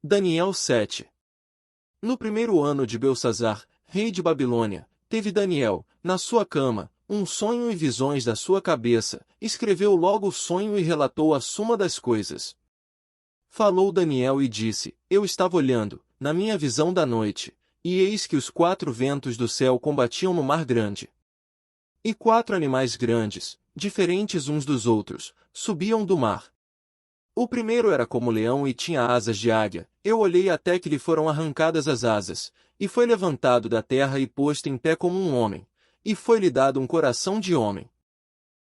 Daniel 7. No primeiro ano de Belsazar, rei de Babilônia, teve Daniel, na sua cama, um sonho e visões da sua cabeça, escreveu logo o sonho e relatou a suma das coisas. Falou Daniel e disse, eu estava olhando, na minha visão da noite, e eis que os 4 ventos do céu combatiam no mar grande. E 4 animais grandes, diferentes uns dos outros, subiam do mar. O primeiro era como leão e tinha asas de águia, eu olhei até que lhe foram arrancadas as asas, e foi levantado da terra e posto em pé como um homem, e foi-lhe dado um coração de homem.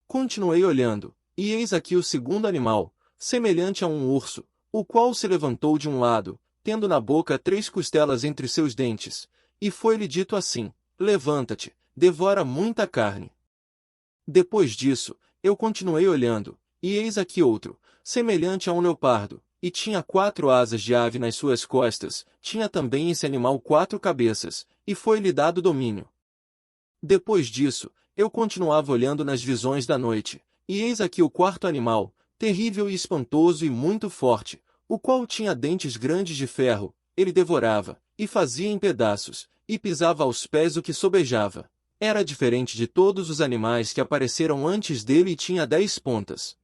Continuei olhando, e eis aqui o segundo animal, semelhante a um urso, o qual se levantou de um lado, tendo na boca 3 costelas entre seus dentes, e foi-lhe dito assim, levanta-te, devora muita carne. Depois disso, eu continuei olhando, e eis aqui outro, semelhante a um leopardo, e tinha 4 asas de ave nas suas costas, tinha também esse animal 4 cabeças, e foi-lhe dado domínio. Depois disso, eu continuava olhando nas visões da noite, e eis aqui o quarto animal, terrível e espantoso e muito forte, o qual tinha dentes grandes de ferro, ele devorava, e fazia em pedaços, e pisava aos pés o que sobejava. Era diferente de todos os animais que apareceram antes dele e tinha 10 pontas.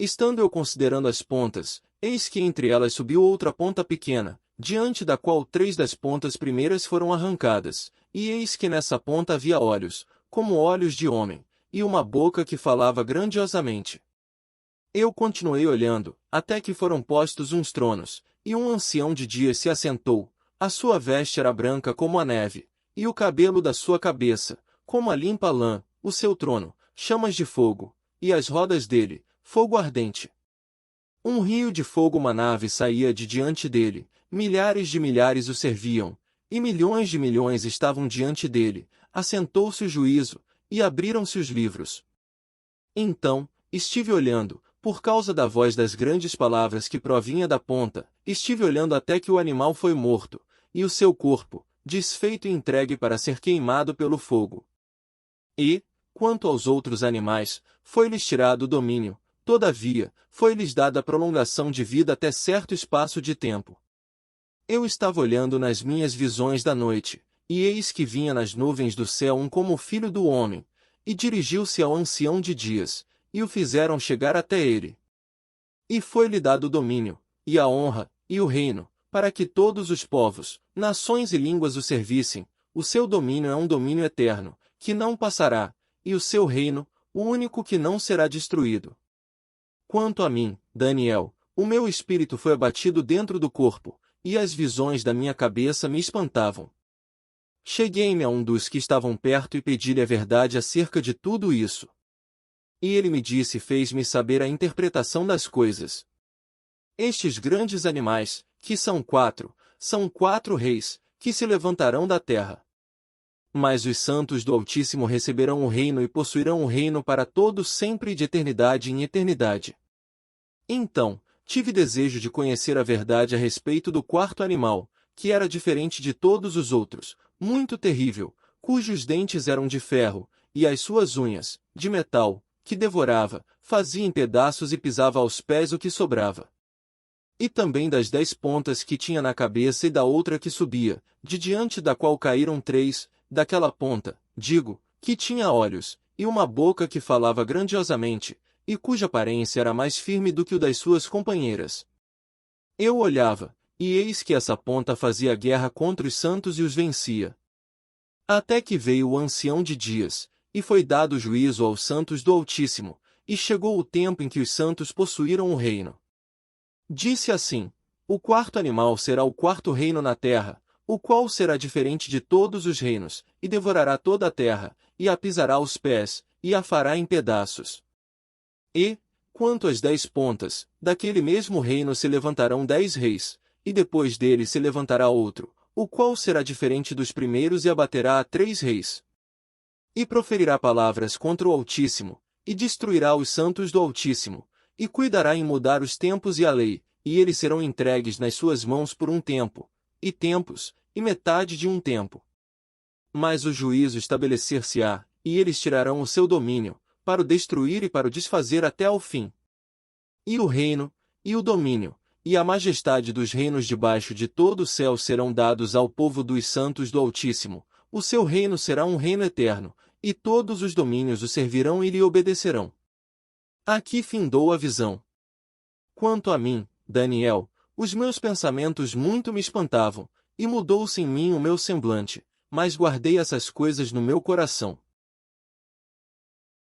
Estando eu considerando as pontas, eis que entre elas subiu outra ponta pequena, diante da qual 3 das pontas primeiras foram arrancadas, e eis que nessa ponta havia olhos, como olhos de homem, e uma boca que falava grandiosamente. Eu continuei olhando, até que foram postos uns tronos, e um ancião de dias se assentou, a sua veste era branca como a neve, e o cabelo da sua cabeça, como a limpa lã, o seu trono, chamas de fogo, e as rodas dele, fogo ardente. Um rio de fogo uma nave saía de diante dele, milhares de milhares o serviam, e milhões de milhões estavam diante dele, assentou-se o juízo, e abriram-se os livros. Então, estive olhando, por causa da voz das grandes palavras que provinha da ponta, estive olhando até que o animal foi morto, e o seu corpo, desfeito e entregue para ser queimado pelo fogo. E, quanto aos outros animais, foi-lhes tirado o domínio, todavia, foi-lhes dada prolongação de vida até certo espaço de tempo. Eu estava olhando nas minhas visões da noite, e eis que vinha nas nuvens do céu um como filho do homem, e dirigiu-se ao ancião de dias, e o fizeram chegar até ele. E foi-lhe dado o domínio, e a honra, e o reino, para que todos os povos, nações e línguas o servissem. O seu domínio é um domínio eterno, que não passará, e o seu reino, o único que não será destruído. Quanto a mim, Daniel, o meu espírito foi abatido dentro do corpo, e as visões da minha cabeça me espantavam. Cheguei-me a um dos que estavam perto e pedi-lhe a verdade acerca de tudo isso. E ele me disse e fez-me saber a interpretação das coisas. Estes grandes animais, que são 4, são 4 reis, que se levantarão da terra. Mas os santos do Altíssimo receberão o reino e possuirão o reino para todos sempre e de eternidade em eternidade. Então, tive desejo de conhecer a verdade a respeito do quarto animal, que era diferente de todos os outros, muito terrível, cujos dentes eram de ferro, e as suas unhas, de metal, que devorava, fazia em pedaços e pisava aos pés o que sobrava. E também das 10 pontas que tinha na cabeça e da outra que subia, de diante da qual caíram 3, daquela ponta, digo, que tinha olhos, e uma boca que falava grandiosamente, e cuja aparência era mais firme do que o das suas companheiras. Eu olhava, e eis que essa ponta fazia guerra contra os santos e os vencia. Até que veio o ancião de dias, e foi dado juízo aos santos do Altíssimo, e chegou o tempo em que os santos possuíram o reino. Disse assim, o quarto animal será o quarto reino na terra, o qual será diferente de todos os reinos, e devorará toda a terra, e a pisará aos pés, e a fará em pedaços. E, quanto às 10 pontas, daquele mesmo reino se levantarão 10 reis, e depois dele se levantará outro, o qual será diferente dos primeiros e abaterá a 3 reis. E proferirá palavras contra o Altíssimo, e destruirá os santos do Altíssimo, e cuidará em mudar os tempos e a lei, e eles serão entregues nas suas mãos por um tempo, e tempos, e metade de um tempo. Mas o juízo estabelecer-se-á, e eles tirarão o seu domínio, para o destruir e para o desfazer até ao fim. E o reino, e o domínio, e a majestade dos reinos debaixo de todo o céu serão dados ao povo dos santos do Altíssimo. O seu reino será um reino eterno, e todos os domínios o servirão e lhe obedecerão. Aqui findou a visão. Quanto a mim, Daniel, os meus pensamentos muito me espantavam, e mudou-se em mim o meu semblante, mas guardei essas coisas no meu coração.